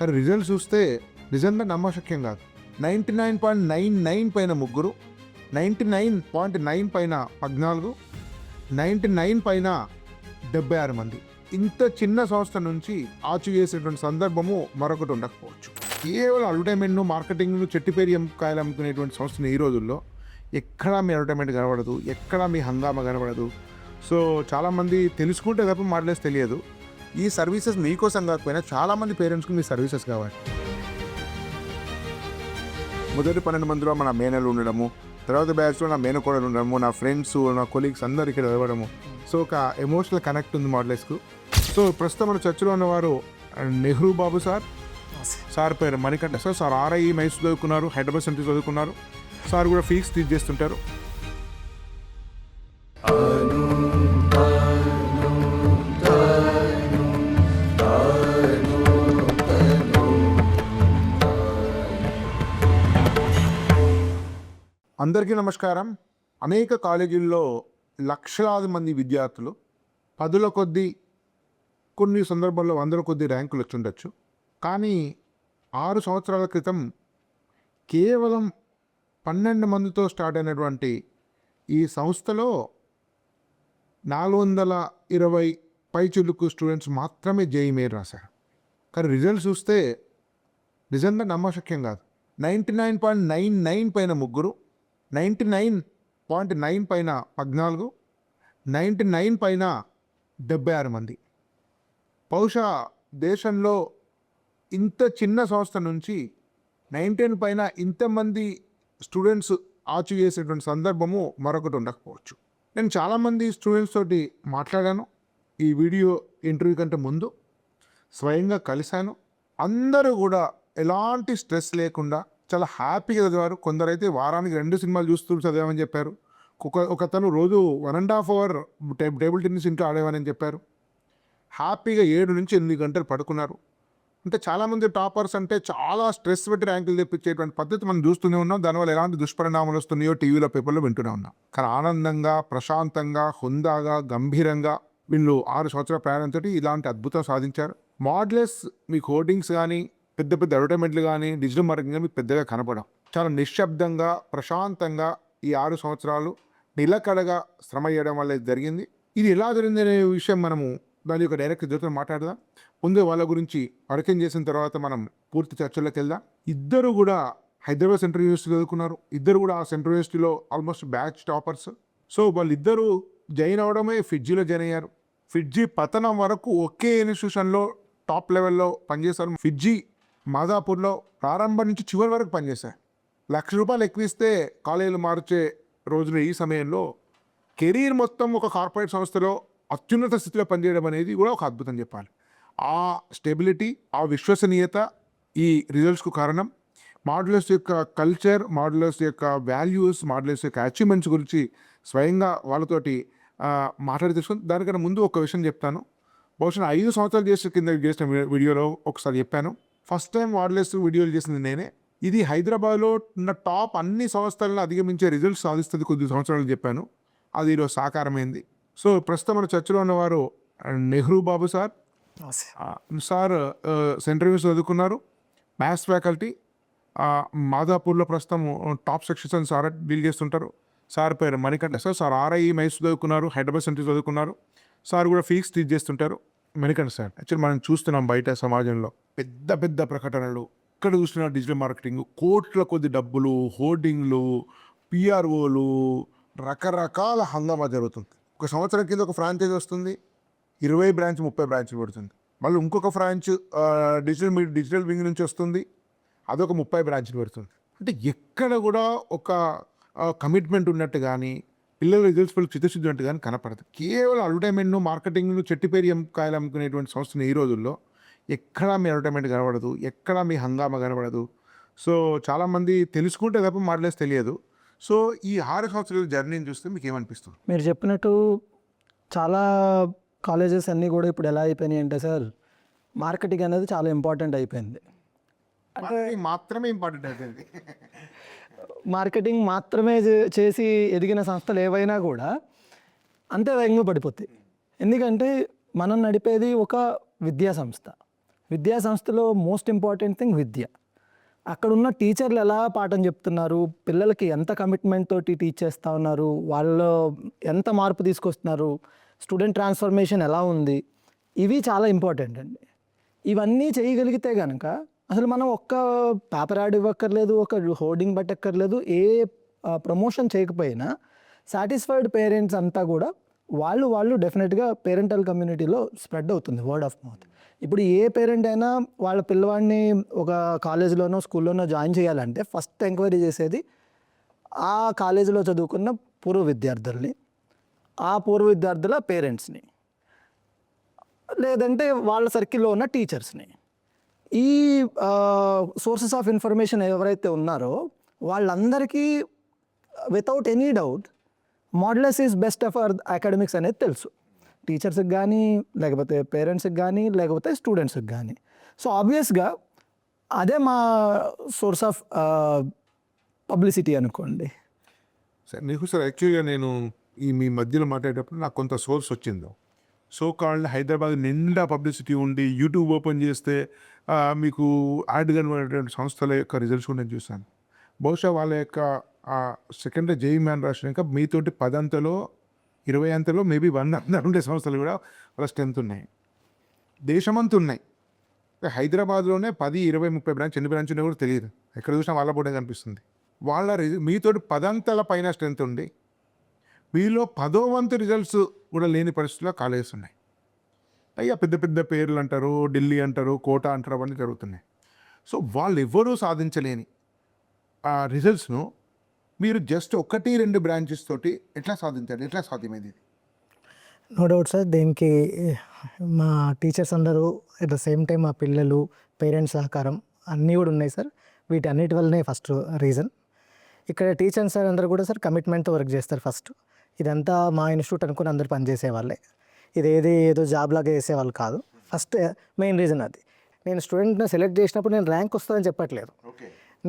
కానీ రిజల్ట్స్ చూస్తే నిజంగా నమ్మశక్యం కాదు. 99.99 పైన ముగ్గురు, 99.9 పైన 14, 99 పైన 76 మంది. ఇంత చిన్న సంస్థ నుంచి ఆచివేసేటువంటి సందర్భము మరొకటి ఉండకపోవచ్చు. కేవలం అడ్వర్టైజ్మెంట్ మార్కెటింగ్ చెట్టిపేరి కాయలు అమ్ముకునేటువంటి సంస్థను ఈ రోజుల్లో ఎక్కడా మీ అడ్వర్టైజ్మెంట్ కనబడదు, ఎక్కడా మీ హంగామా కనబడదు. సో చాలామంది తెలుసుకుంటే తప్ప మాటలేసి తెలియదు. ఈ సర్వీసెస్ మీకోసం కాకపోయినా చాలామంది పేరెంట్స్కి మీ సర్వీసెస్ కావాలి. మొదటి 12 మందిలో మన మేనలు ఉండడము, తర్వాత బ్యాచ్లో నా మేనకోడలు ఉండడము, నా ఫ్రెండ్స్, నా కొలీగ్స్ అందరు ఇక్కడ చదవడము. సో ఒక ఎమోషనల్ కనెక్ట్ ఉంది మోడలెస్కు. సో ప్రస్తుతం మన చర్చలో ఉన్నవారు నెహ్రూ బాబు సార్ పేరు మణికంఠ సార్ ఆర్ఐ మైసూర్ చదువుకున్నారు, హైదరాబాద్ సెంటర్ చదువుకున్నారు. సార్ కూడా ఫీజు టీచ్ చేస్తుంటారు. అందరికీ నమస్కారం. అనేక కాలేజీల్లో లక్షలాది మంది విద్యార్థులు, పదుల కొద్దీ, కొన్ని సందర్భాల్లో 100ల కొద్దీ ర్యాంకులు వచ్చి ఉండొచ్చు. కానీ 6 సంవత్సరాల క్రితం కేవలం 12 మందితో స్టార్ట్ అయినటువంటి ఈ సంస్థలో 420 పైచిలుకు స్టూడెంట్స్ మాత్రమే జేఈఈ మెయిన్ రాశారు. కానీ రిజల్ట్స్ చూస్తే నిజంగా నమ్మశక్యం కాదు. 99.99 పైన ముగ్గురు, 99.9 పైన 14, 99 పైన 76 మంది. బహుశా దేశంలో ఇంత చిన్న సంస్థ నుంచి 19 పైన ఇంతమంది స్టూడెంట్స్ ఆచివేసేటువంటి సందర్భము మరొకటి ఉండకపోవచ్చు. నేను చాలామంది స్టూడెంట్స్ తోటి మాట్లాడాను. ఈ వీడియో ఇంటర్వ్యూ కంటే ముందు స్వయంగా కలిశాను. అందరూ కూడా ఎలాంటి స్ట్రెస్ లేకుండా చాలా హ్యాపీగా చదివారు. కొందరైతే వారానికి 2 సినిమాలు చూస్తూ చదివామని చెప్పారు. ఒకతను రోజు 1.5 అవర్ టేబుల్ టెన్నిస్ ఇంట్లో ఆడేవారని చెప్పారు. హ్యాపీగా 7 నుంచి 8 గంటలు పడుకున్నారు. అంటే చాలామంది టాపర్స్ అంటే చాలా స్ట్రెస్ పెట్టి ర్యాంకులు తెప్పించేటువంటి పద్ధతి మనం చూస్తూనే ఉన్నాం. దానివల్ల ఎలాంటి దుష్పరిణామాలు వస్తున్నాయో టీవీలో, పేపర్లో వింటూనే ఉన్నాం. కానీ ఆనందంగా, ప్రశాంతంగా, హుందాగా, గంభీరంగా వీళ్ళు 6 సంవత్సరాల ప్రయాణంతో ఇలాంటి అద్భుతం సాధించారు. మోడలెస్ మీకు హోర్డింగ్స్ కానీ, పెద్ద పెద్ద అడ్వర్టైజ్మెంట్లు కానీ, డిజిటల్ మార్కెటింగ్ కానీ మీకు పెద్దగా కనపడం. చాలా నిశ్శబ్దంగా, ప్రశాంతంగా ఈ 6 సంవత్సరాలు నిలకడగా శ్రమ చేయడం వల్ల ఇది జరిగింది. ఇది ఎలా జరిగిందనే విషయం మనము దాని యొక్క డైరెక్ట్ ఇద్దరితో మాట్లాడదాం. ముందే వాళ్ళ గురించి పరిచయం చేసిన తర్వాత మనం పూర్తి చర్చల్లోకి వెళ్దాం. ఇద్దరు కూడా హైదరాబాద్ సెంట్రల్ యూనివర్సిటీ చదువుకున్నారు. ఇద్దరు కూడా ఆ సెంట్రల్ యూనివర్సిటీలో ఆల్మోస్ట్ బ్యాచ్ టాపర్స్. సో వాళ్ళిద్దరూ జాయిన్ అవడమే ఫిడ్జీలో జాయిన్ అయ్యారు. ఫిడ్జీ పతనం వరకు ఒకే ఇన్స్టిట్యూషన్లో టాప్ లెవెల్లో పనిచేశారు. ఫిడ్జీ మాదాపూర్లో ప్రారంభం నుంచి చివరి వరకు పనిచేశారు. ₹1,00,000 ఎక్కువ ఇస్తే కాలేజీలు మార్చే రోజున ఈ సమయంలో కెరీర్ మొత్తం ఒక కార్పొరేట్ సంస్థలో అత్యున్నత స్థితిలో పనిచేయడం అనేది కూడా ఒక అద్భుతం చెప్పాలి. ఆ స్టెబిలిటీ, ఆ విశ్వసనీయత ఈ రిజల్ట్స్కు కారణం. మోడలర్స్ యొక్క కల్చర్, మోడలర్స్ యొక్క వాల్యూస్, మోడలర్స్ యొక్క అచీవ్మెంట్స్ గురించి స్వయంగా వాళ్ళతోటి మాట్లాడి తెలుసుకుని దానికన్నా ముందు ఒక విషయం చెప్తాను. బహుశా 5 సంవత్సరాలు చేసిన వీడియోలో ఒకసారి చెప్పాను. ఫస్ట్ టైం మోడలర్స్ వీడియోలు చేసింది నేనే. ఇది హైదరాబాద్లో ఉన్న టాప్ అన్ని సంస్థలను అధిగమించే రిజల్ట్స్ సాధిస్తుంది కొద్ది సంవత్సరాలు చెప్పాను. అది ఈరోజు సాకారమైంది. సో ప్రస్తుతం మన చర్చలో ఉన్నవారు నెహ్రూ బాబు సార్ సెంట్రల్ యూనివర్సిటీ చదువుకున్నారు, మ్యాథ్స్ ఫ్యాకల్టీ, మాదాపూర్లో ప్రస్తుతం టాప్ సెక్షన్ సార్ డీల్ చేస్తుంటారు. సార్ పేరు మణికంఠ సార్ ఆర్ఐ మైసూర్ చదువుకున్నారు, హైదరాబాద్ సెంటర్ చదువుకున్నారు. సార్ కూడా ఫీజు టీచ్ చేస్తుంటారు. మణికంఠ సార్, యాక్చువల్లీ మనం చూస్తున్నాం బయట సమాజంలో పెద్ద పెద్ద ప్రకటనలు, ఇక్కడ చూస్తున్న డిజిటల్ మార్కెటింగ్, కోట్ల కొద్ది డబ్బులు, హోర్డింగ్లు, పిఆర్ఓలు, రకరకాల హంగామా జరుగుతుంది. ఒక సంవత్సరం కింద ఒక ఫ్రాంచైజ్ వస్తుంది, 20 బ్రాంచ్ 30 బ్రాంచ్లు పడుతుంది. మళ్ళీ ఇంకొక ఫ్రాంచ్ డిజిటల్ వింగ్ నుంచి వస్తుంది, అదొక 30 బ్రాంచ్లు పెడుతుంది. అంటే ఎక్కడ కూడా ఒక కమిట్మెంట్ ఉన్నట్టు కానీ, పిల్లల రిజల్ట్స్ వాళ్ళు చిత్తశుద్ధి ఉన్నట్టు కానీ కనపడదు. కేవలం అడ్వర్టైజ్మెంట్ మార్కెటింగ్ చెట్టిపేరి కాయలు అమ్ముకునేటువంటి సంస్థను ఈ రోజుల్లో ఎక్కడా మీ అడ్వర్టైజ్మెంట్ కనబడదు, ఎక్కడా మీ హంగామా కనబడదు. సో చాలామంది తెలుసుకుంటే తప్ప మాటలేసి తెలియదు. సో ఈ 6 సంవత్సరాల జర్నీని చూస్తే మీకు ఏమనిపిస్తుంది? మీరు చెప్పినట్టు చాలా కాలేజెస్ అన్నీ కూడా ఇప్పుడు ఎలా అయిపోయినాయి అంటే సార్, మార్కెటింగ్ అనేది చాలా ఇంపార్టెంట్ అయిపోయింది. అంటే మాత్రమే ఇంపార్టెంట్ అయిపోయింది. మార్కెటింగ్ మాత్రమే చేసి ఎదిగిన సంస్థలు ఏవైనా కూడా అంతే వేగంగా పడిపోతాయి. ఎందుకంటే మనం నడిపేది ఒక విద్యా సంస్థ. విద్యా సంస్థలో మోస్ట్ ఇంపార్టెంట్ థింగ్ విద్య. అక్కడ ఉన్న టీచర్లు ఎలా పాఠం చెప్తున్నారు, పిల్లలకి ఎంత కమిట్మెంట్ తోటి టీచ్ చేస్తూ ఉన్నారు, వాళ్ళు ఎంత మార్పు తీసుకొస్తున్నారు, స్టూడెంట్ ట్రాన్స్ఫర్మేషన్ ఎలా ఉంది, ఇవి చాలా ఇంపార్టెంట్ అండి. ఇవన్నీ చేయగలిగితే కనుక అసలు మనం ఒక్క పేపర్ యాడ్ ఇవ్వక్కర్లేదు, ఒక హోర్డింగ్ పెట్టక్కర్లేదు, ఏ ప్రమోషన్ చేయకపోయినా సాటిస్ఫైడ్ పేరెంట్స్ అంతా కూడా వాళ్ళు డెఫినెట్గా పేరెంటల్ కమ్యూనిటీలో స్ప్రెడ్ అవుతుంది వర్డ్ ఆఫ్ మౌత్. ఇప్పుడు ఏ పేరెంట్ అయినా వాళ్ళ పిల్లవాడిని ఒక కాలేజీలోనో స్కూల్లోనో జాయిన్ చేయాలంటే ఫస్ట్ ఎంక్వైరీ చేసేది ఆ కాలేజీలో చదువుకున్న పూర్వ విద్యార్థుల్ని, ఆ పూర్వ విద్యార్థుల పేరెంట్స్ని, లేదంటే వాళ్ళ సర్కిల్లో ఉన్న టీచర్స్ని. ఈ సోర్సెస్ ఆఫ్ ఇన్ఫర్మేషన్ ఎవరైతే ఉన్నారో వాళ్ళందరికీ without any doubt మోడలెస్ is best for academics అనేది తెలుసు, టీచర్స్కి కానీ, లేకపోతే పేరెంట్స్కి కానీ, లేకపోతే స్టూడెంట్స్కి కానీ. సో ఆబ్వియస్గా అదే మా సోర్స్ ఆఫ్ పబ్లిసిటీ అనుకోండి. సార్ నీకు సార్ యాక్చువల్గా నేను ఈ మీ మధ్యలో మాట్లాడేటప్పుడు నాకు కొంత సోర్స్ వచ్చిందో, సో కాల్డ్ హైదరాబాద్ నిండా పబ్లిసిటీ ఉండి యూట్యూబ్ ఓపెన్ చేస్తే మీకు యాడ్ కనబడేటువంటి సంస్థల యొక్క రిజల్ట్స్ కూడా నేను చూశాను. బహుశా వాళ్ళ యొక్క సెకండ్ జేఈ మ్యాన్ రాసినాక మీతోటి 10 అంతలో 20 అంతలో మేబీ 100 ఉండే సంస్థలు కూడా వాళ్ళ స్ట్రెంత్ ఉన్నాయి, దేశమంతా ఉన్నాయి. హైదరాబాద్లోనే 10, 20, 30 బ్రాంచ్, ఎన్ని బ్రాంచ్ ఉన్నాయో కూడా తెలియదు, ఎక్కడ చూసినా వాళ్ళ బోర్డే కనిపిస్తుంది. వాళ్ళ మీతోటి 10 అంతల పైన స్ట్రెంత్ ఉండి మీలో 10వ వంతు రిజల్ట్స్ కూడా లేని పరిస్థితుల్లో కాలేజెస్ ఉన్నాయి. అయ్యా పెద్ద పెద్ద పేర్లు అంటారు, ఢిల్లీ అంటారు, కోట అంటారు, అవన్నీ జరుగుతున్నాయి. సో వాళ్ళు ఎవరూ సాధించలేని ఆ రిజల్ట్స్ను మీరు జస్ట్ 1-2 బ్రాంచెస్ తోటి ఎట్లా సాధించారు, ఎట్లా సాధ్యమైంది ఇది? నో డౌట్ సార్, దీనికి మా టీచర్స్ అందరూ అట్ ద సేమ్ టైం మా పిల్లలు, పేరెంట్స్ సహకారం అన్నీ కూడా ఉన్నాయి సార్. వీటన్నిటి వల్లనే ఫస్ట్ రీజన్. ఇక్కడ టీచర్స్ సార్ అందరూ కూడా సార్ కమిట్మెంట్తో వర్క్ చేస్తారు ఫస్ట్. ఇదంతా మా ఇన్స్టిట్యూట్ అనుకుని అందరూ పనిచేసే వాళ్ళే, ఏదో జాబ్ లాగా చేసేవాళ్ళు కాదు. ఫస్ట్ మెయిన్ రీజన్ అది. నేను స్టూడెంట్ని సెలెక్ట్ చేసినప్పుడు నేను ర్యాంక్ వస్తుందని చెప్పట్లేదు,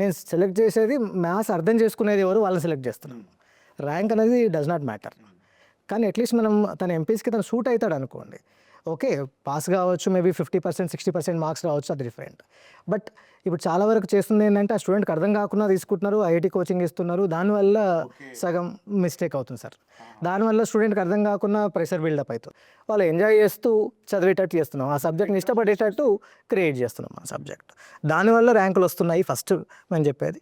నేను సెలెక్ట్ చేసేది మ్యాథ్స్ అర్థం చేసుకునేది ఎవరు వాళ్ళని సెలెక్ట్ చేస్తున్నాను. ర్యాంక్ అనేది డస్ నాట్ మ్యాటర్, కానీ అట్లీస్ట్ మనం తన ఎంపీస్కి తను సూట్ అవుతాడు అనుకోండి, ఓకే పాస్ కావచ్చు, మేబీ 50%, 60% మార్క్స్ రావచ్చు, అది డిఫరెంట్. బట్ ఇప్పుడు చాలా వరకు చేస్తుంది ఏంటంటే ఆ స్టూడెంట్కి అర్థం కాకుండా తీసుకుంటున్నారు, ఐఐటీ కోచింగ్ ఇస్తున్నారు, దానివల్ల సగం మిస్టేక్ అవుతుంది సార్. దానివల్ల స్టూడెంట్కి అర్థం కాకుండా ప్రెషర్ బిల్డప్ అవుతుంది. వాళ్ళు ఎంజాయ్ చేస్తూ చదివేటట్టు చేస్తున్నాం, ఆ సబ్జెక్ట్ని ఇష్టపడేటట్టు క్రియేట్ చేస్తున్నాం ఆ సబ్జెక్ట్, దానివల్ల ర్యాంకులు వస్తున్నాయి ఫస్ట్ మేము చెప్పేది.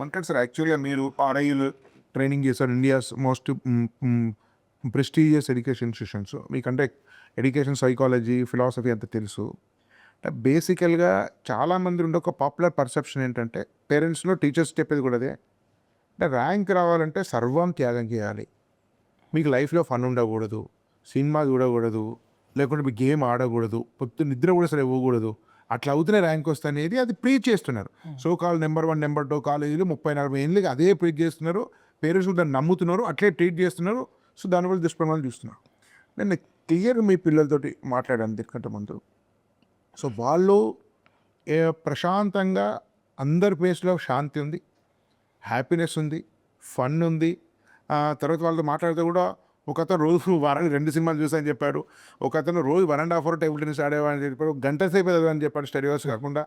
మనకంటే సార్ యాక్చువల్గా మీరు ఆర్ఐలు ట్రైనింగ్ చేశారు, India's most prestigious education institutions. మీకంటే ఎడ్యుకేషన్ సైకాలజీ, ఫిలాసఫీ అంతా తెలుసు. బేసికల్గా చాలామంది ఉండే ఒక పాపులర్ పర్సెప్షన్ ఏంటంటే పేరెంట్స్లో టీచర్స్ చెప్పేది కూడా అదే, అంటే ర్యాంక్ రావాలంటే సర్వం త్యాగం చేయాలి, మీకు లైఫ్లో ఫన్ ఉండకూడదు, సినిమా చూడకూడదు, లేకుంటే మీకు గేమ్ ఆడకూడదు, పొద్దు నిద్ర కూడా సరే ఇవ్వకూడదు, అట్లా అవుతూనే ర్యాంక్ వస్తుంది అనేది అది ప్రీచ్ చేస్తున్నారు. సో కాల్ నెంబర్ 1, నెంబర్ 2 కాలేజీలు 30-40 ఏళ్ళకి అదే ప్రీచ్ చేస్తున్నారు, పేరెంట్స్ దాన్ని నమ్ముతున్నారు, అట్లే ట్రీట్ చేస్తున్నారు. సో దానివల్ల దుష్ప్రమాణాలు చూస్తున్నారు. నేను క్లియర్ మీ పిల్లలతోటి మాట్లాడాను దీనికంటే ముందు. సో వాళ్ళు ప్రశాంతంగా అందరి ప్లేస్లో శాంతి ఉంది, హ్యాపీనెస్ ఉంది, ఫన్ ఉంది. తర్వాత వాళ్ళతో మాట్లాడితే కూడా ఒక అతను రోజు వారానికి 2 సినిమాలు చూసాయని చెప్పాడు, ఒక అతను రోజు 1.5 hour టేబుల్ టెన్నిస్ ఆడేవాడని చెప్పాడు, గంట సేపు ఎదగని చెప్పాడు స్టడీ అవర్స్ కాకుండా.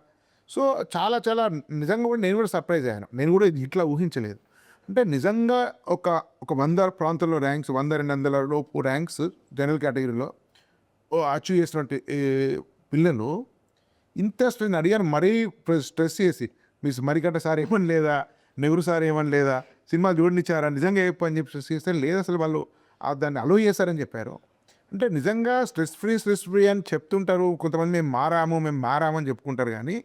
సో చాలా చాలా నిజంగా కూడా నేను కూడా సర్ప్రైజ్ అయ్యాను, నేను కూడా ఇట్లా ఊహించలేదు. అంటే నిజంగా ఒక 100 ప్రాంతాల్లో ర్యాంక్స్, 100-200 లోపు ర్యాంక్స్ జనరల్ కేటగిరీలో అచీవ్ చేసినట్టు పిల్లలు ఇంత నేను అడిగాను, మరీ స్ట్రెస్ చేసి మీ మరికంట సార్ ఏమని లేదా, నెహ్రూ సార్ ఏమని లేదా, సినిమా చూడనిచ్చారా, నిజంగా ఏ పని చెప్పి స్ట్రెస్ చేస్తే లేదు, అసలు వాళ్ళు దాన్ని అలో చేశారని చెప్పారు. అంటే నిజంగా స్ట్రెస్ ఫ్రీ అని చెప్తుంటారు కొంతమంది, మేము మారాము అని చెప్పుకుంటారు, కానీ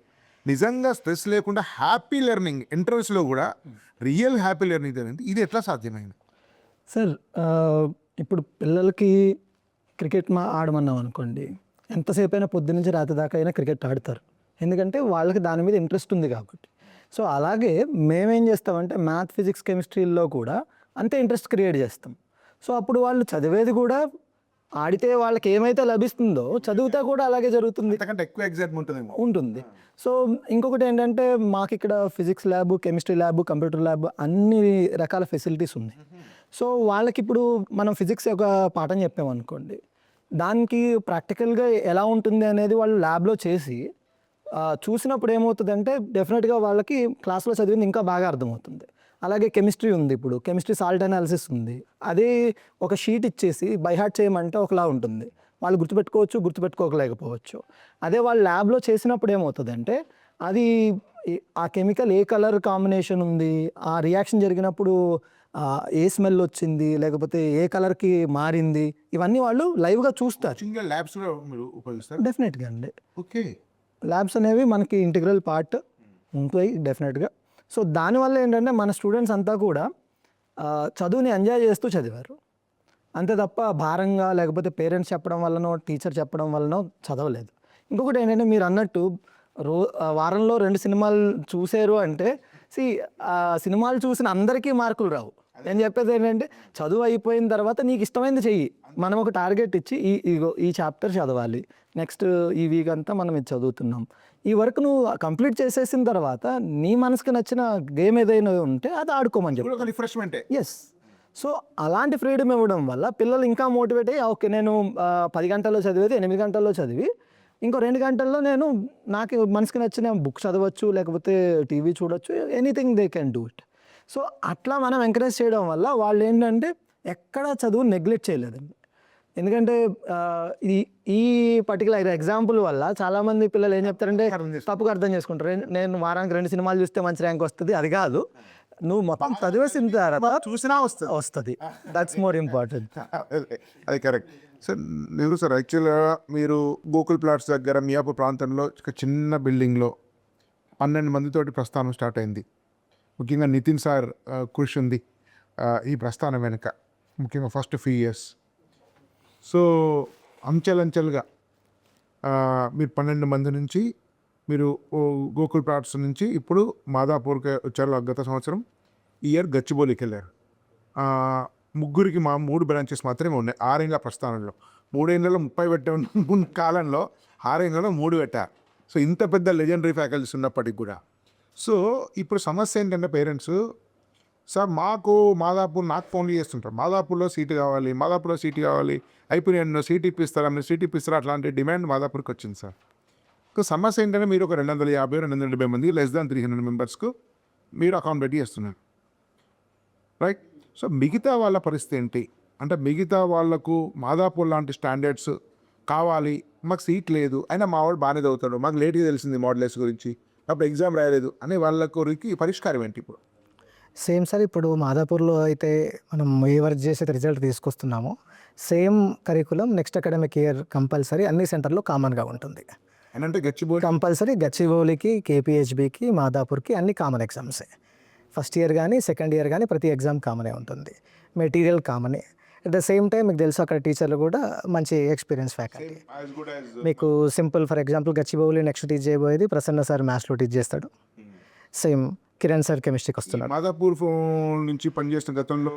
నిజంగా స్ట్రెస్ లేకుండా హ్యాపీ లెర్నింగ్ ఇంటర్వ్యూస్లో కూడా రియల్ హ్యాపీ లెర్నింగ్ జరిగింది. ఇది ఎట్లా సాధ్యమైంది సార్? ఇప్పుడు పిల్లలకి క్రికెట్ ఆడమన్నాం అనుకోండి, ఎంతసేపు అయినా పొద్దు నుంచి రాత్రి దాకా అయినా క్రికెట్ ఆడతారు, ఎందుకంటే వాళ్ళకి దాని మీద ఇంట్రెస్ట్ ఉంది కాబట్టి. సో అలాగే మేమేం చేస్తామంటే మ్యాథ్, ఫిజిక్స్, కెమిస్ట్రీల్లో కూడా అంతే ఇంట్రెస్ట్ క్రియేట్ చేస్తాం. సో అప్పుడు వాళ్ళు చదివేది కూడా ఆడితే వాళ్ళకి ఏమైతే లభిస్తుందో చదివితే కూడా అలాగే జరుగుతుంది, అంతకంటే ఎక్కువ ఎగ్జైట్మెంట్ ఉంటుంది. సో ఇంకొకటి ఏంటంటే మాకు ఇక్కడ physics lab, chemistry lab, computer lab అన్ని రకాల ఫెసిలిటీస్ ఉన్నాయి. సో వాళ్ళకి ఇప్పుడు మనం ఫిజిక్స్ ఒక పాఠం చెప్పామనుకోండి, దానికి ప్రాక్టికల్గా ఎలా ఉంటుంది అనేది వాళ్ళు ల్యాబ్లో చేసి చూసినప్పుడు ఏమవుతుందంటే డెఫినెట్గా వాళ్ళకి క్లాస్లో చదివింది ఇంకా బాగా అర్థమవుతుంది. అలాగే కెమిస్ట్రీ ఉంది, ఇప్పుడు కెమిస్ట్రీ సాల్ట్ అనాలిసిస్ ఉంది. అదే ఒక షీట్ ఇచ్చేసి బై హార్ట్ చేయమంటే ఒకలా ఉంటుంది, వాళ్ళు గుర్తుపెట్టుకోవచ్చు, గుర్తుపెట్టుకోలేకపోవచ్చు. అదే వాళ్ళు ల్యాబ్లో చేసినప్పుడు ఏమవుతుందంటే అది ఆ కెమికల్ ఏ కలర్ కాంబినేషన్ ఉంది, ఆ రియాక్షన్ జరిగినప్పుడు ఏ స్మెల్ వచ్చింది, లేకపోతే ఏ కలర్కి మారింది, ఇవన్నీ వాళ్ళు లైవ్గా చూస్తారు. సింగిల్ ల్యాబ్స్లో మీరు ఉపయోగిస్తారు? డెఫినెట్గా అండి, ఓకే. ల్యాబ్స్ అనేవి మనకి ఇంటిగ్రల్ పార్ట్ ఉంటాయి డెఫినెట్గా. సో దానివల్ల ఏంటంటే మన స్టూడెంట్స్ అంతా కూడా చదువుని ఎంజాయ్ చేస్తూ చదివారు, అంతే తప్ప భారంగా లేకపోతే పేరెంట్స్ చెప్పడం వల్లనో టీచర్ చెప్పడం వల్లనో చదవలేదు. ఇంకొకటి ఏంటంటే మీరు అన్నట్టు వారంలో 2 సినిమాలు చూసారు అంటే సినిమాలు చూసిన అందరికీ మార్కులు రావు. నేను చెప్పేది ఏంటంటే చదువు అయిపోయిన తర్వాత నీకు ఇష్టమైంది చెయ్యి. మనం ఒక టార్గెట్ ఇచ్చి ఈ చాప్టర్ చదవాలి, నెక్స్ట్ ఈ వీక్ అంతా మనం ఇది చదువుతున్నాం, ఈ వర్క్ నువ్వు కంప్లీట్ చేసేసిన తర్వాత నీ మనసుకు నచ్చిన గేమ్ ఏదైనా ఉంటే అది ఆడుకోమని చెప్పి ఒక రిఫ్రెష్మెంటే. ఎస్. సో అలాంటి ఫ్రీడమ్ ఇవ్వడం వల్ల పిల్లలు ఇంకా మోటివేట్ అయ్యి ఓకే నేను 10 గంటల్లో చదివేది 8 గంటల్లో చదివి ఇంకో 2 గంటల్లో నేను నాకు మనసుకి నచ్చిన బుక్ చదవచ్చు, లేకపోతే టీవీ చూడొచ్చు, anything they can do it. So అట్లా మనం ఎంకరేజ్ చేయడం వల్ల వాళ్ళు ఏంటంటే ఎక్కడ చదువు నెగ్లెక్ట్ చేయలేదండి. ఎందుకంటే ఈ పర్టికులర్ ఎగ్జాంపుల్ వల్ల చాలామంది పిల్లలు ఏం చెప్తారంటే తప్పుగా అర్థం చేసుకుంటారు. నేను వారానికి 2 సినిమాలు చూస్తే మంచి ర్యాంక్ వస్తుంది, అది కాదు, నువ్వు మొత్తం చదివేసిన తర్వాత చూసినా వస్తుంది. That's more important. అది కరెక్ట్ సార్. నేను సార్ యాక్చువల్గా మీరు గోకుల్ ప్లాట్స్ దగ్గర మియాపూర్ ప్రాంతంలో ఒక చిన్న బిల్డింగ్లో 12 మందితోటి ప్రస్థానం స్టార్ట్ అయింది. ముఖ్యంగా నితిన్ సార్ కృషి ఉంది ఈ ప్రస్థానం వెనుక, ముఖ్యంగా ఫస్ట్ ఫ్యూ ఇయర్స్. సో అంచెలంచెలుగా మీరు 12 మంది నుంచి మీరు గోకుల్ ప్లాట్స్ నుంచి ఇప్పుడు మాదాపూర్కి వచ్చారు గత సంవత్సరం. ఈ ఇయర్ గచ్చిబౌలికి వెళ్ళారు. ముగ్గురికి 3 బ్రాంచెస్ మాత్రమే ఉన్నాయి 6 ఏళ్ళ ప్రస్థానంలో. 3 ఏళ్ళలో 30 పెట్టే కాలంలో 6 ఏళ్ళలో 3 పెట్టారు. సో ఇంత పెద్ద లెజెండరీ ఫ్యాకల్టీస్ ఉన్నప్పటికి కూడా. సో ఇప్పుడు సమస్య ఏంటంటే పేరెంట్స్ సార్ మాకు మాదాపూర్ నాకు ఫోన్లు చేస్తుంటారు, మాదాపూర్లో సీటు కావాలి, మాదాపూర్లో సీటు కావాలి, అయిపోయిన సీట్ ఇప్పిస్తారా, మీరు సీట్ ఇప్పిస్తారా, అట్లాంటి డిమాండ్ మాదాపూర్కి వచ్చింది సార్. సో సమస్య ఏంటంటే మీరు ఒక 250 270 మంది లెస్ దాన్ 300 మెంబర్స్కు మీరు అకామిడేట్ చేస్తున్నారు, రైట్? సో మిగతా వాళ్ళ పరిస్థితి ఏంటి అంటే మిగతా వాళ్ళకు మాదాపూర్ లాంటి స్టాండర్డ్స్ కావాలి, మాకు సీట్ లేదు, అయినా మా వాడు బాగానే చదువుతాడు, మాకు లేట్గా తెలిసింది మోడల్స్ గురించి, అప్పుడు ఎగ్జామ్ రాయలేదు అనే వాళ్ళ కొరికి పరిష్కారం ఏంటి ఇప్పుడు? సేమ్ సార్, ఇప్పుడు మాదాపూర్లో అయితే మనం ఏ వర్క్ చేసే రిజల్ట్ తీసుకొస్తున్నామో same curriculum next academic year compulsory అన్ని సెంటర్లో కామన్గా ఉంటుంది. అంటే గచ్చిబౌలి కంపల్సరీ గచ్చిబౌలికి, కేపీహెచ్బికి, మాదాపూర్కి అన్ని కామన్ ఎగ్జామ్సే. ఫస్ట్ ఇయర్ కానీ సెకండ్ ఇయర్ కానీ ప్రతి ఎగ్జామ్ కామనే ఉంటుంది, మెటీరియల్ కామనే. అట్ ద సేమ్ టైం మీకు తెలుసు అక్కడ టీచర్లు కూడా మంచి ఎక్స్పీరియన్స్ ఫ్యాకల్టీ. మీకు simple for example Gachibowli next teach చేయబోయేది ప్రసన్న సార్ మ్యాథ్స్లో టీచ్ చేస్తాడు, సేమ్ కిరణ్ సార్ కెమిస్ట్రీకి వస్తున్నాడు. మాదాపూర్ నుంచి పనిచేస్తున్న గతంలో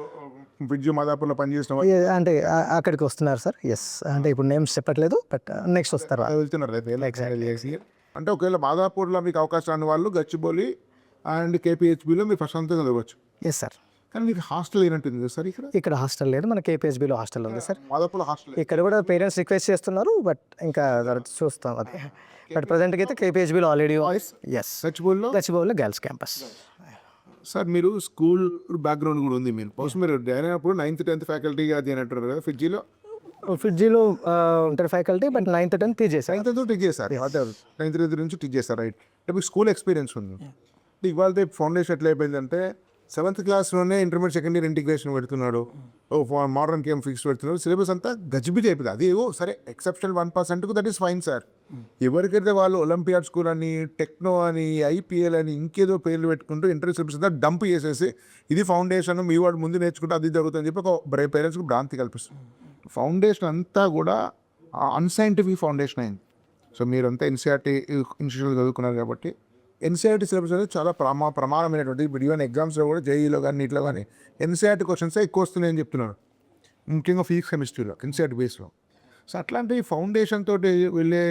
విద్యు మాదాపూర్లో పనిచేసిన అంటే అక్కడికి వస్తున్నారు సార్. ఎస్, అంటే ఇప్పుడు నేమ్స్ చెప్పట్లేదు, బట్ నెక్స్ట్ వస్తారు వెళ్తున్నారు. అంటే ఒకవేళ మాదాపూర్లో మీకు అవకాశం రాని వాళ్ళు గచ్చిబౌలి అండ్ కేపీహెచ్బిలో మీరు ప్రశాంతంగా చదవచ్చు. Yes sir. కానీ మీకు హాస్టల్ ఏంటంటుంది కదా సార్? ఇక్కడ హాస్టల్ లేదు, మన కేపీహెచ్బిలో హాస్టల్ ఉంది సార్. మాదాపూర్లో హాస్టల్ ఇక్కడ కూడా పేరెంట్స్ రిక్వెస్ట్ చేస్తున్నారు, బట్ ఇంకా చూస్తాం అది. బట్ ప్రజెంట్కి అయితే కేపీహెచ్బిలో ఆల్రెడీ. ఎస్, గచ్చిబౌలిలో గర్ల్స్ క్యాంపస్. సార్ మీరు స్కూల్ బ్యాక్గ్రౌండ్ కూడా ఉంది, మీరు జాయిన్ అయినప్పుడు 9th 10th ఫ్యాకల్టీ అది అని అంటారు కదా ఫిడ్జీలో ఉంటారు faculty, but 9th 10th teach చేశారు. 9th టీచ్ చేశారు, 9th నుంచి టీచ్ చేస్తారు, రైట్? అంటే మీకు స్కూల్ ఎక్స్పీరియన్స్ ఉంది. ఇవాళ ఫౌండేషన్ ఎట్లా అయిపోయిందంటే 7th క్లాస్లోనే ఇంటర్మీడియట్ సెకండ్ ఇయర్ ఇంటిగ్రేషన్ పెడుతున్నాడు, మోడర్న్ కేమ్ ఫిక్స్ పెడుతున్నాడు, సిలబస్ అంతా గజిబిజి అయిపోయింది. అది సరే ఎక్సెప్షనల్ 1%కు దట్ ఈస్ ఫైన్ సార్. ఎవరికైతే వాళ్ళు ఒలింపియాడ్ స్కూల్ అని, టెక్నో అని, ఐపీఎల్ అని ఇంకేదో పేర్లు పెట్టుకుంటూ ఇంటర్వ్యూ సిలబస్ అంతా డంప్ చేసేసి ఇది ఫౌండేషన్ మీ వాడు ముందు నేర్చుకుంటే అది జరుగుతుందని చెప్పి ఒక పేరెంట్స్కి భ్రాంతి కల్పిస్తుంది. ఫౌండేషన్ అంతా కూడా అన్సైంటిఫిక్ ఫౌండేషన్ అయింది. సో మీరంతా ఎన్సీఆర్టీ ఇన్స్టిట్యూట్లో చదువుకున్నారు కాబట్టి ఎన్సీఆర్టీ సిలబస్ అనేది చాలా ప్రమాణమైనటువంటి. ఇప్పుడు ఈవెన్ ఎగ్జామ్స్లో కూడా జేఈలో కానీ నీటిలో కానీ ఎన్సీఆర్టీ క్వశ్చన్సే ఎక్కువ వస్తున్నాయని చెప్తున్నారు, ముఖ్యంగా ఫిజిక్స్ కెమిస్ట్రీలో ఎన్సీఆర్టీ బేస్లో. సో అట్లాంటి ఫౌండేషన్ తోటి వెళ్ళే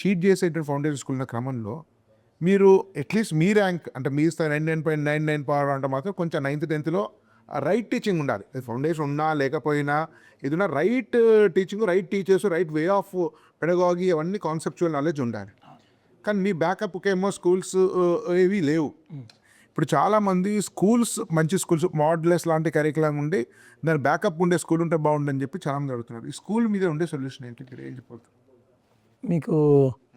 చీట్ చేసేటువంటి ఫౌండేషన్ స్కూల్ ఉన్న క్రమంలో మీరు అట్లీస్ట్ మీ ర్యాంక్ అంటే మీ 99.99 పవర్ అంటే మాత్రం కొంచెం 9th 10thలో రైట్ టీచింగ్ ఉండాలి. ఫౌండేషన్ ఉన్నా లేకపోయినా ఏదైనా right teaching, right teachers, right way of pedagogy అవన్నీ కాన్సెప్చువల్ నాలెడ్జ్ ఉండాలి. కానీ మీ బ్యాకప్కి ఏమో స్కూల్స్ ఏవి లేవు. ఇప్పుడు చాలామంది స్కూల్స్, మంచి స్కూల్స్, మోడ్లెస్ లాంటి కరికులం ఉండి దాని బ్యాకప్ ఉండే స్కూల్ ఉంటే బాగుండని చెప్పి చాలామంది అడుగుతున్నారు. ఈ స్కూల్ మీద ఉండే సొల్యూషన్ ఏంటి? మీరు ఏం చెప్పవచ్చు? మీకు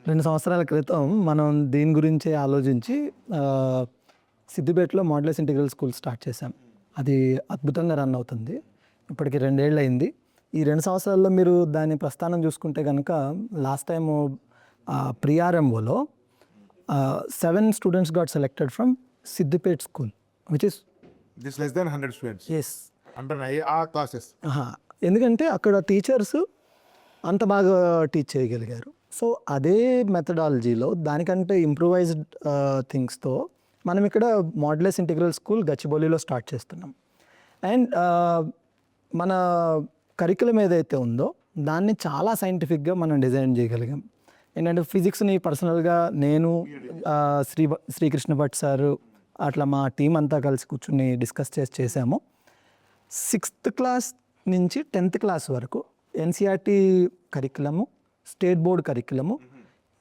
2 సంవత్సరాల క్రితం మనం దీని గురించి ఆలోచించి సిద్దిపేటలో మోడలెస్ ఇంటిగ్రల్ స్కూల్ స్టార్ట్ చేశాం. అది అద్భుతంగా రన్ అవుతుంది. ఇప్పటికి 2 ఏళ్ళు అయింది. ఈ 2 సంవత్సరాల్లో మీరు దాని ప్రస్థానం చూసుకుంటే కనుక లాస్ట్ టైము ప్రిఆర్ఎంఓలో 7 students got selected from Siddipet school which is this less than 100 students ఎస్. అంటే ఆ క్లాసెస్. ఎందుకంటే అక్కడ టీచర్స్ అంత బాగా టీచ్ చేయగలిగారు. సో అదే మెథడాలజీలో దానికంటే ఇంప్రూవైజ్డ్ థింగ్స్తో మనం ఇక్కడ మోడలెస్ ఇంటిగ్రల్ స్కూల్ గచ్చిబౌలిలో స్టార్ట్ చేస్తున్నాం. అండ్ మన కరికులం ఏదైతే ఉందో దాన్ని చాలా సైంటిఫిక్గా మనం డిజైన్ చేయగలిగాం. ఏంటంటే ఫిజిక్స్ని పర్సనల్గా నేను, శ్రీకృష్ణ భట్ సారు, అట్లా మా టీం అంతా కలిసి కూర్చుని డిస్కస్ చేసాము. 6th క్లాస్ నుంచి 10th క్లాస్ వరకు ఎన్సీఆర్టీ కరికులము, స్టేట్ బోర్డ్ కరికులము,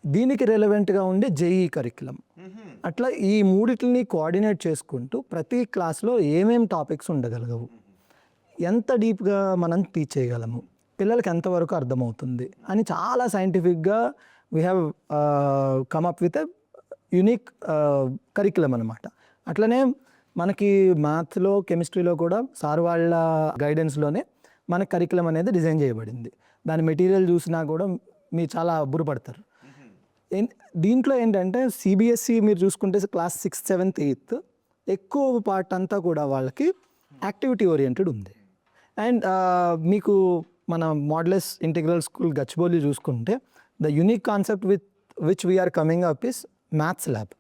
దీనికి రెలవెంట్గా ఉండే జేఈ కరికులం, అట్లా ఈ మూడిటిని కోఆర్డినేట్ చేసుకుంటూ ప్రతి క్లాస్లో ఏమేం టాపిక్స్ ఉండగలగవు, ఎంత డీప్గా మనం టీచ్ చేయగలము, పిల్లలకి ఎంతవరకు అర్థమవుతుంది అని చాలా సైంటిఫిక్గా we have come up with a unique curriculum అనమాట. అట్లనే మనకి మ్యాథ్స్లో, కెమిస్ట్రీలో కూడా సార్ వాళ్ళ గైడెన్స్లోనే మన కరికులం అనేది డిజైన్ చేయబడింది. దాని మెటీరియల్ చూసినా కూడా మీరు చాలా అబ్బురపడతారు. దీంట్లో ఏంటంటే సిబిఎస్ఈ మీరు చూసుకుంటే క్లాస్ 6th, 7th, 8th ఎక్కువ పార్ట్ అంతా కూడా వాళ్ళకి యాక్టివిటీ ఓరియంటెడ్ ఉంది. అండ్ మీకు మన మోడలెస్ ఇంటిగ్రల్ స్కూల్ గచ్చిబౌలి చూసుకుంటే the unique concept which we're coming up is maths lab.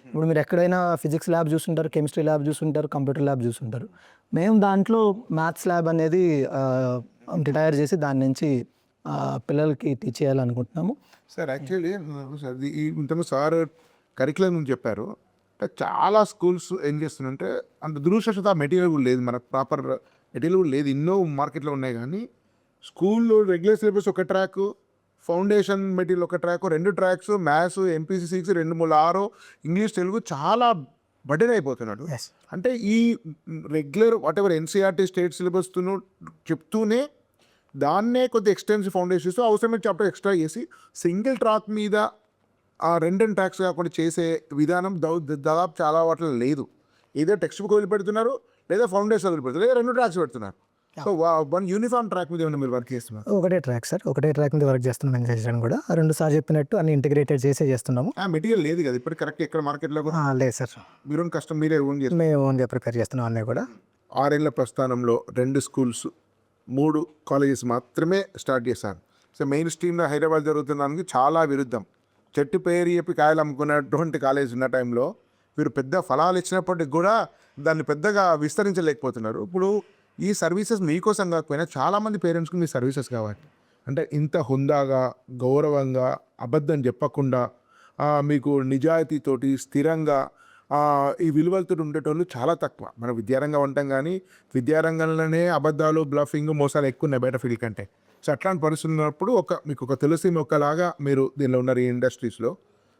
ఇప్పుడు మీరు ఎక్కడైనా ఫిజిక్స్ ల్యాబ్ చూసుంటారు, కెమిస్ట్రీ ల్యాబ్ చూసుంటారు, కంప్యూటర్ ల్యాబ్ చూసుంటారు. మేము దాంట్లో మ్యాథ్స్ ల్యాబ్ అనేది రిటైర్ చేసి దాని నుంచి పిల్లలకి టీచ్ చేయాలనుకుంటున్నాము. సార్ యాక్చువల్లీ సార్ ఇంతకుముందు సార్ కరికులం నుంచి చెప్పారు. అంటే చాలా స్కూల్స్ ఏం చేస్తున్నారంటే అంత దురదృష్టవశాత్తు ఆ మెటీరియల్ కూడా లేదు, మనకు ప్రాపర్ మెటీరియల్ కూడా లేదు. ఎన్నో మార్కెట్లో ఉన్నాయి కానీ స్కూల్లో రెగ్యులర్ సిలబస్ ఒక ట్రాక్, ఫౌండేషన్ మెటీరియల్ ఒక track, 2 tracks, maths, MPC 6, 2, 3, 6, English, Telugu చాలా బర్డెన్ అయిపోతున్నాడు. అంటే ఈ regular what ever NCERT state syllabus చెప్తూనే దాన్నే కొద్ది ఎక్స్టెన్సివ్ ఫౌండేషన్స్ అవసరమైన చాప్టర్ ఎక్స్ట్రా చేసి సింగిల్ ట్రాక్ మీద ఆ 2 ట్రాక్స్ కాకుండా చేసే విధానం దాదాపు చాలా వాటిలో లేదు. ఏదో టెక్స్ట్ బుక్ వదిలిపెడుతున్నారు, లేదా ఫౌండేషన్ వదిలిపెడుతున్నారు, లేదా 2 ట్రాక్స్ పెడుతున్నారు. సో వన్ యూనిఫామ్ ట్రాక్ మీద ఏమైనా మీరు వర్క్ చేస్తున్నారు? ఒకటే ట్రాక్ సార్, ఒకటే ట్రాక్ మీద వర్క్ చేస్తున్నాం. నేను చేసాను కూడా 2 సార్లు చెప్పినట్టు అన్ని ఇంటిగ్రేటెడ్ చేసే చేస్తున్నాము. ఆ మెటీరియల్ లేదు కదా ఇప్పుడు కరెక్ట్ ఎక్కడ మార్కెట్లో కూడా లేదు సార్, మీరు కష్టం మీరే ఓన్ చేస్తారు. మేము ఓన్గా ప్రిపేర్ చేస్తున్నాం అన్నీ కూడా. 6 ఏళ్ల ప్రస్థానంలో 2 స్కూల్స్, 3 కాలేజెస్ మాత్రమే స్టార్ట్ చేశారు. సో మెయిన్ స్ట్రీమ్లో హైదరాబాద్ జరుగుతున్న దానికి చాలా విరుద్ధం. చెట్టు పేరు చెప్పి కాయలు అమ్ముకున్నటువంటి కాలేజ్ ఉన్న టైంలో మీరు పెద్ద ఫలాలు ఇచ్చినప్పటికి కూడా దాన్ని పెద్దగా విస్తరించలేకపోతున్నారు. ఇప్పుడు ఈ సర్వీసెస్ మీకోసం కాకపోయినా చాలామంది పేరెంట్స్కి మీ సర్వీసెస్ కావాలి. అంటే ఇంత హుందాగా, గౌరవంగా, అబద్ధం చెప్పకుండా, మీకు నిజాయితీతోటి స్థిరంగా ఈ విలువలతో ఉండేటోళ్ళు చాలా తక్కువ. మనం విద్యారంగం ఉంటాం కానీ విద్యారంగంలోనే అబద్ధాలు, బ్లఫింగ్, మోసాలు ఎక్కువ ఉన్నాయి బయట ఫీల్డ్ కంటే. సో అట్లాంటి పరిస్థితులు ఉన్నప్పుడు మీకు ఒక తులసి మొక్కలాగా మీరు దీనిలో ఉన్నారు ఈ ఇండస్ట్రీస్లో.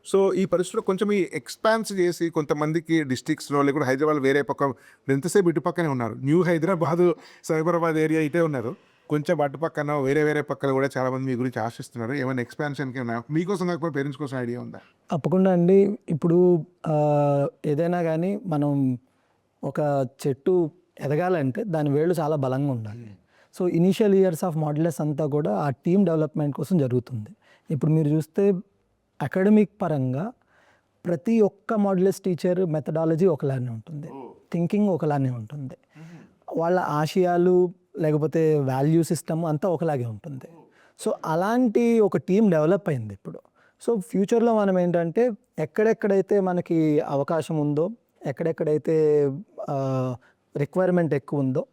సో ఈ పరిస్థితిలో కొంచెం ఈ ఎక్స్పాన్స్ చేసి కొంతమందికి డిస్ట్రిక్ట్స్లో లేకుండా హైదరాబాద్ వేరే పక్క ఎంతసేపు ఇటు పక్కనే ఉన్నారు, న్యూ హైదరాబాదు, సైబరాబాద్ ఏరియా ఇటే ఉన్నారు, కొంచెం అటు పక్కన వేరే పక్కన కూడా చాలామంది మీ గురించి ఆశిస్తున్నారు. ఏమైనా ఎక్స్పాన్షన్కి మీకోసం కాకపోతే పేరెంట్స్ కోసం ఐడియా ఉందా? తప్పకుండా అండి. ఇప్పుడు ఏదైనా కానీ మనం ఒక చెట్టు ఎదగాలంటే దాని వేళ్ళు చాలా బలంగా ఉండాలి. సో ఇనీషియల్ ఇయర్స్ ఆఫ్ మోడలెస్ అంతా కూడా ఆ టీమ్ డెవలప్మెంట్ కోసం జరుగుతుంది. ఇప్పుడు మీరు చూస్తే అకాడమిక్ పరంగా ప్రతి ఒక్క మోడలెస్ టీచర్ మెథడాలజీ ఒకలానే ఉంటుంది, థింకింగ్ ఒకలానే ఉంటుంది, వాళ్ళ ఆశయాలు లేకపోతే వాల్యూ సిస్టమ్ అంతా ఒకలాగే ఉంటుంది. సో అలాంటి ఒక టీం డెవలప్ అయింది ఇప్పుడు. సో ఫ్యూచర్లో మనం ఏంటంటే ఎక్కడెక్కడైతే మనకి అవకాశం ఉందో, ఎక్కడెక్కడైతే రిక్వైర్మెంట్ ఎక్కువ ఉందో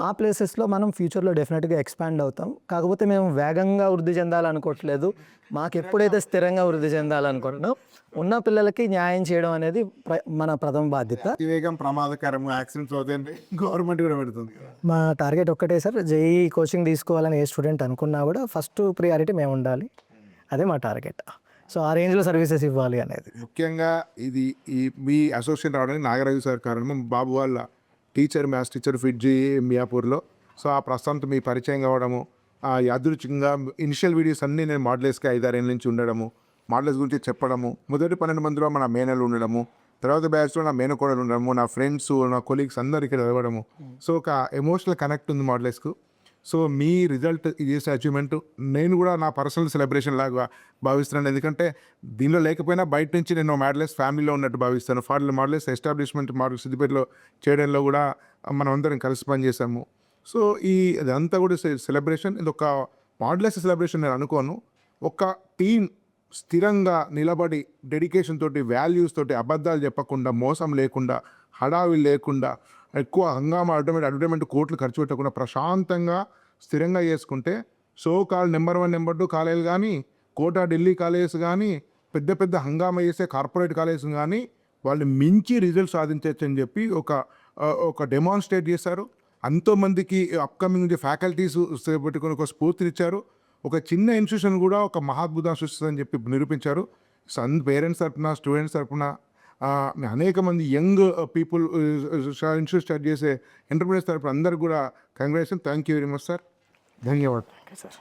ఆ ప్లేసెస్లో మనం ఫ్యూచర్లో డెఫినెట్గా ఎక్స్పాండ్ అవుతాం. కాకపోతే మేము వేగంగా వృద్ధి చెందాలనుకోవట్లేదు. మాకు ఎప్పుడైతే స్థిరంగా వృద్ధి చెందాలనుకుంటున్నాం, ఉన్న పిల్లలకి న్యాయం చేయడం అనేది మన ప్రథమ బాధ్యత. అతివేగం ప్రమాదకరం, యాక్సిడెంట్స్ అవుతాయండి, గవర్నమెంట్ కూడా పెడుతుంది. మా టార్గెట్ ఒక్కటే సార్, జేఈ కోచింగ్ తీసుకోవాలని ఏ స్టూడెంట్ అనుకున్నా కూడా ఫస్ట్ ప్రియారిటీ మేము ఉండాలి. అదే మా టార్గెట్. సో ఆ రేంజ్లో సర్వీసెస్ ఇవ్వాలి అనేది. ముఖ్యంగా ఈ మీ అసోసియేషన్ రావడానికి నాగరాజు సార్ కారణం. బాబు వాళ్ళ టీచర్, మ్యాథ్స్ టీచర్ ఫిడ్జీ మియాపూర్లో. సో ఆ ప్రస్తుతం మీ పరిచయం కావడము, యాదృచ్ఛికంగా ఇనిషియల్ వీడియోస్ అన్నీ నేను మోడలేస్కి 5-6 ఏళ్ళ నుంచి ఉండడము, మోడల్స్ గురించి చెప్పడము, మొదటి 12 మందిలో మన మేనలు ఉండడము, తర్వాత బ్యాచ్లో నా మేనకోడలు ఉండడము, నా ఫ్రెండ్స్, నా కొలీగ్స్ అందరు ఇక్కడ చదవడము. సో ఒక ఎమోషనల్ కనెక్ట్ ఉంది మోడలేస్కు. సో మీ రిజల్ట్ ఇది చేసే అచీవ్మెంట్ నేను కూడా నా పర్సనల్ సెలబ్రేషన్ లాగా భావిస్తున్నాను. ఎందుకంటే దీనిలో లేకపోయినా బయట నుంచి నేను మోడలేస్ ఫ్యామిలీలో ఉన్నట్టు భావిస్తాను. ఫార్ మోడలేస్ ఎస్టాబ్లిష్మెంట్ మోడల్ సిద్దిపేటలో చేయడంలో కూడా మనం అందరం కలిసి పనిచేసాము. సో ఇదంతా కూడా సెలబ్రేషన్. ఇది ఒక మోడలేస్ సెలబ్రేషన్ నేను అనుకోను. ఒక టీం స్థిరంగా నిలబడి డెడికేషన్ తోటి, వాల్యూస్ తోటి, అబద్ధాలు చెప్పకుండా, మోసం లేకుండా, హడావిడి లేకుండా, ఎక్కువ హంగామా అడ్వర్టైజ్మెంట్ కోట్లు ఖర్చు పెట్టకుండా ప్రశాంతంగా స్థిరంగా చేసుకుంటే సో కాల్ నెంబర్ 1 నెంబర్ 2 కాలేజీలు కానీ, కోటా ఢిల్లీ కాలేజెస్ కానీ, పెద్ద పెద్ద హంగామా చేసే కార్పొరేట్ కాలేజెస్ కానీ వాళ్ళు మించి రిజల్ట్ సాధించవచ్చు అని చెప్పి ఒక డెమాన్స్ట్రేట్ చేశారు. ఎంతోమందికి అప్కమింగ్ ఫ్యాకల్టీస్ పెట్టుకుని ఒక స్ఫూర్తినిచ్చారు. ఒక చిన్న ఇన్స్టిట్యూషన్ కూడా ఒక మహాద్భుతం సృష్టిస్తుందని చెప్పి నిరూపించారు. పేరెంట్స్ తరఫున, స్టూడెంట్స్ తరఫున, అనేక మంది యంగ్ పీపుల్ ఇన్స్టిట్యూట్ స్టార్ట్ చేసే ఎంటర్ప్రైనర్స్ తరఫున అందరికి కూడా congratulation. Thank you very much sir. ధన్యవాదాలు. Okay sir.